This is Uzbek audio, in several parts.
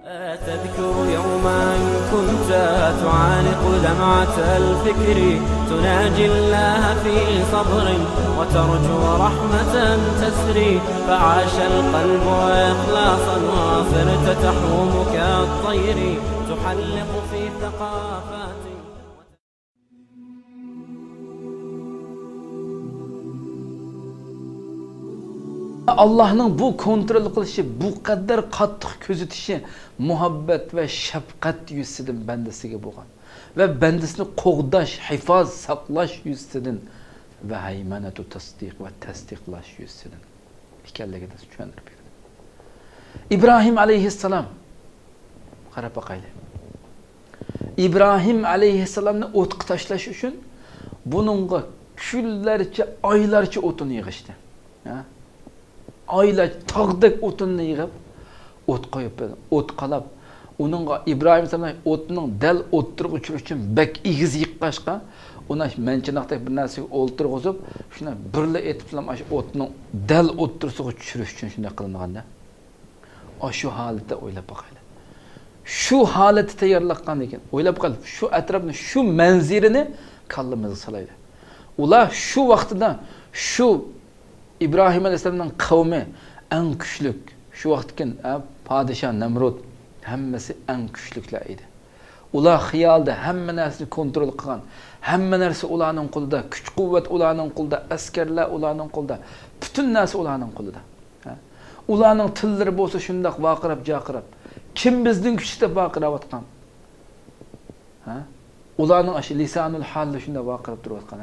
تذكر يوما كنت تعانق دمعة الفكر تناجي الله في صبر وترجو رحمة تسري فعاش القلب إخلاصا وصرت تحوم كالطير تحلق في ثقافات. Allah'ın bu kontrol qilishi, bu qadar qattiq kuzatishi muhabbat va shafqat yuzidan bandasiga bo'lgan va bandasini qo'g'dash, hifoz, saqlash yuzidan va haymanatu tasdiq va tasdiqlash yuzidan ekanligini tushuntirib berdi. İbrahim alayhissalom qarab boqaylik. İbrahim alayhissalomni o'tqa tashlash uchun buningga kunlarcha, oylarcha o'tin yig'ishdi. Ha? Aylar tağdak o'tinni yig'ib, o't qo'yib, o't qalab, uningga İbrahim alayhisalom o'tning dal o'ttirib uchirish uchun bak igiz yiqqashqa, uni manchinoqdek bir narsaga o'ltirg'izib, shuni birla etib salam shu o'tning dal o'ttirisiga tushirish uchun shunday qilinganda. Shu holatda o'ylab boqaylik. Shu holatda tayyorlangan ekan. O'ylab qol, shu atrofni, shu manzirini kallamizga solaydi. Ular shu vaqtida shu İbrahim Aleyhisselam'ın kavmi en güçlük. Şu vaktkin padişah Nemrut hemmesi en güçlükler idi. Ular xiyalda hemme nersini kontrol kılan, hemme nersi ulanın kulda, güç kuvvet ulanın kulda, askerler ulanın kulda, bütün nersi ulanın kulda. Ulanın tılları bolsa şundak vaqırab, jaqırab. Kim bizden güçlükte vaqırab atkan? Ulanın aşı lisanul halde şunda vaqırab durup atkan.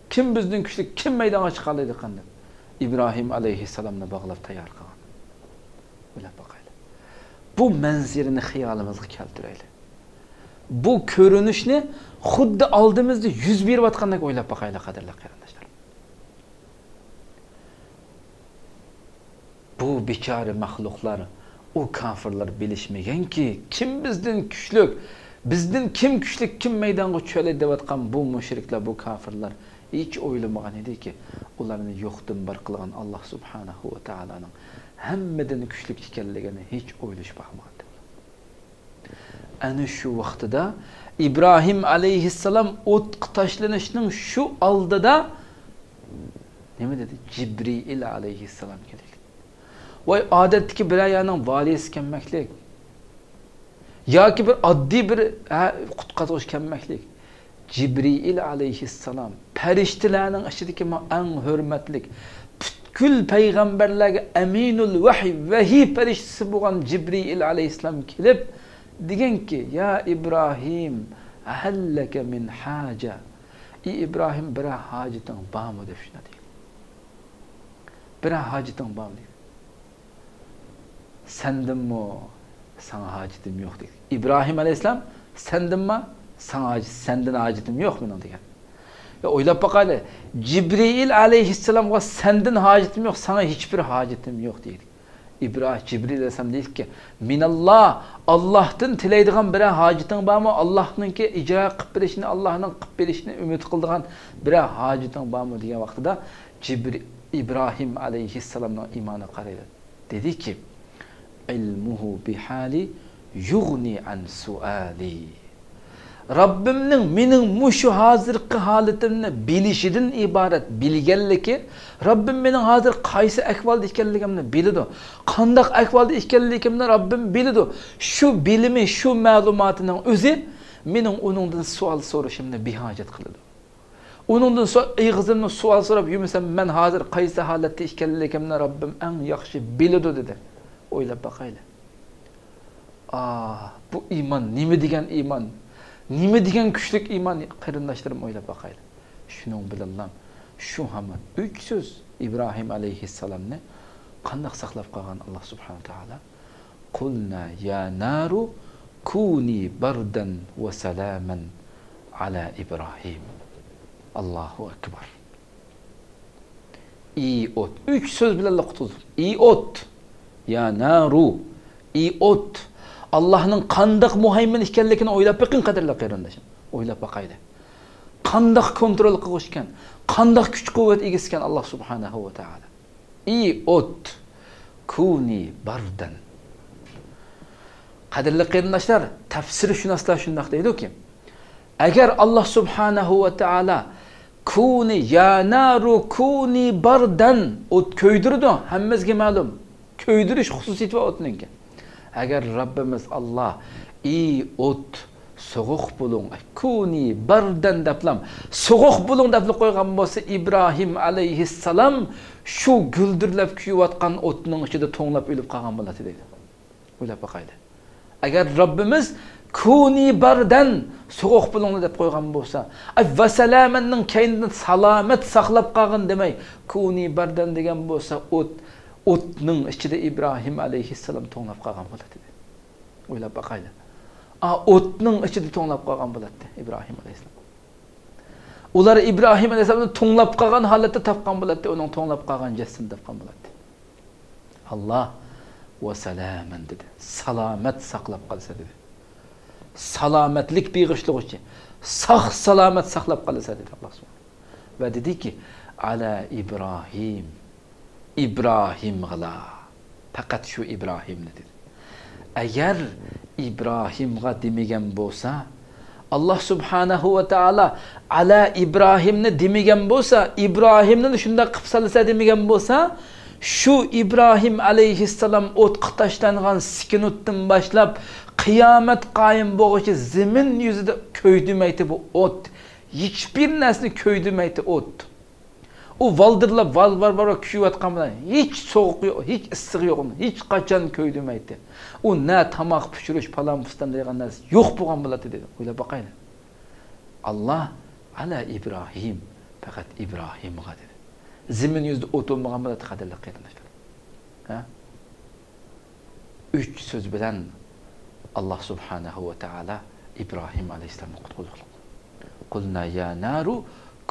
Kim bizden güçlük, kim meydana çıkarlıydı kandı? İbrahim aleyhisselam'la bağlab tayyor qilgan. O'ylab boqaylik. Bu manzirini xiyolimizga keltiraylik. Bu ko'rinishni xuddi oldimizda yuz berib atgandek o'ylab boqaylik, qadrli qarindoshlar. Bu bechora maxluqlar, o kafirlar bilishmaganki, kim bizdan kuchli, bizdan kim kuchli, kim maydonga tushadi deb atgan bu mushriklar, bu kafirlar hiç oylamagan ediki, ularni yo'qdan bar qilgan Allah subhanahu va taolaning hammadan kuchli ekanligini hiç o'ylashmagandi. Ana shu vaqtida İbrahim alayhissalom o'tqa tashlanishning shu oldida nima dedi? Jibril alayhissalom keldi. Voy odatdagi bir ayaning valisi kelmaklik yoki bir oddiy bir qutqazuvchi kelmaklik. Jibril aleyhisselam periştilerinin aşırıdaki en hürmetlik bütün peygamberlerge eminul vahiy periştisi bulan Jibril aleyhisselam kelip degen ki ya İbrahim ahalleke min haca İbrahim bir hacetin var mı deb shuna deydi. Bir hacetin var mı deydi. Sendin mi? Sana hacetim yok deydi. İbrahim aleyhisselam sendin mi? Senden hacetim yok mu degan. Ya o'ylab boqaylik. Jibril alayhissalomga senden hacetim yok, sana hiçbir hacetim yok deydi. Jibril alayhissalom deydi ki, "Minallah, Allah'tan tilaydigan bir hacetin barmı? Allah'nınki icra qilib berishini, Allah'ның qilib berishini umid qildigan bir hacetin barmı degan vaqtida İbrahim alayhissalomning iymoni qaraydi. Dedi ki, "Ilmuhu bihali yughni an suali." Rabbimning mening mushu hozirgi holatimni bilishidin iborat bilganligi, Rabbim mening hozir qaysi ahvolda ekanligimni biladi. Qanday ahvolda ekanligimni Rabbim biladi. Shu bilimi, shu ma'lumotining o'zi mening uningdan savol so'rashimni behojat qiladi. Uningdan ig'zimni savol so'rab yursam, men hozir qaysi holatda ekanligimni Rabbim eng yaxshi biladi dedi. O'ylab boqaylik. Bu iymon nima degan iymon? Nima degan kuchlik iymon qarindoshlarim o'ylab boqaylik. Shuning bilan shu hamon 3 so'z İbrahim alayhissalomni qanday saqlab qolgan Allah subhanahu taala. Qulna ya naru kuni bardan va salaman ala İbrahim. Allahu akbar. Ot. 3 so'z bilan qutuldi. Ot. Ya naru. Ot. Allah'ın qanday muhaymin ekanligini o'ylab boqing qadrli qarindoshim. O'ylab boqaylik. Qanday kontrol qilishgan, qanday kuch quvvat egisgan Allah subhanahu va taala. Ot kuni bardan. Qadirli qarindoshlar, tafsiri shunaslar shundoq deydi-ki, agar Alloh subhanahu va taolo kuni ya naru kuni bardan o't ko'ydirdi, hammamizga ma'lum. Ko'ydirish xususiyati va o'tninki. Agar Rabbimiz Alloh o't so'g'uq bo'ling, kuni bardan deblam, so'g'uq bo'ling deb qo'ygan bo'lsa, Ibrohim alayhissalom shu guldirlab kuyayotgan o'tning ichida to'nglab o'lib qolgan bo'ladi deydi. O'ylab boqaylik. Agar Rabbimiz kuni bardan so'g'uq bo'ling deb qo'ygan bo'lsa, va salamanning kayinni salomat saqlab qolgan demay, kuni bardan degan bo'lsa, o'tning ichida Ibrohim alayhissalom to'nglab qolgan bo'ladi deydi. O'ylab boqaylik. O'tning ichida to'nglab qolgan bo'ladi Ibrohim alayhissalom. Ular Ibrohim alayhissalomni to'nglab qolgan holatda topgan bo'ladi, uning to'nglab qolgan jassadini topgan bo'ladi. Alloh va salaman dedi. Salomat saqlab qolsa dedi. Salomatlik beg'ishlig'ichi, sog' salomat saqlab qolsa dedi Alloh subhanahu. Va dediki, ala Ibrohim. Ibrohim g'ala. Faqat shu Ibrohimni dedi. Agar Ibrohimga demagan bo'lsa, Alloh subhanahu va taolo ala Ibrohimni demagan bo'lsa, Ibrohimni shunda qilib salsa demagan bo'lsa, shu Ibrohim alayhissalom o'tqa tashlangan sikinutdan boshlab qiyomat qoyim bo'lguncha zamin yuzida ko'ydirmaydi bu o't. Hech bir narsani ko'ydirmaydi o't. U valdirlab valvar kuyayotgan bilan hech sovuq yo'q, hech issiq yo'q, hech qachon ko'ydirmaydi. U na tamoq pishirish falan fistan degan narsa yo'q bo'lgan bo'ladi dedi. O'ylab boqaylik. Alloh ala Ibrohim, faqat Ibrohimga dedi. Zamin yuzida o't bo'lmagan bo'ladi qadrli qarindoshlar. Ha? 3 so'z bilan Alloh subhanahu va taolo Ibrohim alayhissalomni qutqardi. Qulna ya naru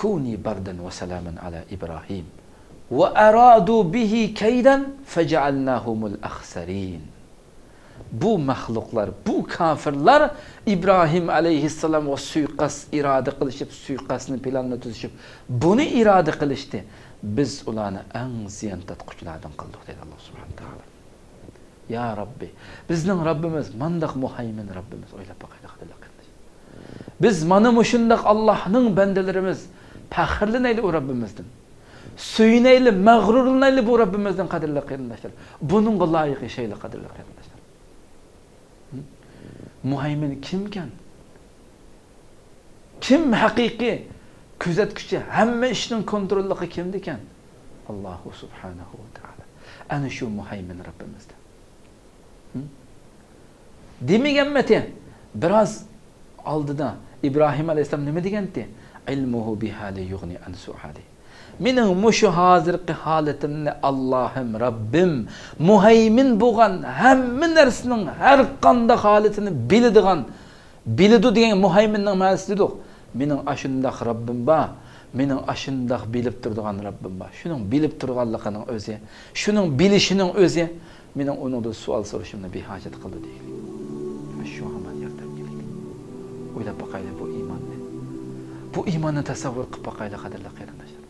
kuni bardan wa salaman ala Ibrohim wa aradu bihi kaydan faj'alnahumul akhsarin. Bu mahluqlar, bu kafirlar İbrahim alayhissalom va suiqasd iroda qilishib, suiqasdni planni tuzishib, buni iroda qilishdi. Biz ularni eng ziyon tatquchilardan qildik dedi Alloh subhanahu va taolo. Ya Rabbi, bizning Rabbimiz mandaq muhaymin Rabbimiz, o'ylab boqaylik qadrli. Biz mana mushundaq Allohning bandalarimiz, faxrlanaylik u Rabbimizdan. Suyunaylik, mag'rurlanaylik bu Rabbimizdan qadrli qarindoshlar. Buningga loyiq yashaylik qadrli qarindoshlar. Muhaymin kimkan? Kim haqiqiy kuzatuvchi, hamma ishning kontrolligi kimdi ekan? Alloh subhanahu va taolo. Ana shu muhaymin Rabbimizdir. Demaganmati? Biroz oldida İbrahim alayhissalom nima degandi? Ilmuhu bihali yughni an su'ali. Mening mushu hozirgi holatimni Allohim Rabbim muhaymin bo'lgan hamma narsaning har qanday holatini biladi degan muhayminning ma'nosida mening ashundaq Rabbim bor, mening ashundaq bilib turadigan Rabbim bor. Shuning bilib turganligining o'zi, shuning bilishining o'zi mening uningdan savol so'rashimni behojat qildi deylik. Shu amal yordam kerak. O'ylab boqaylik bu iymonni. Bu iymonni tasavvur qilib boqaylik qadrli qarindoshlar.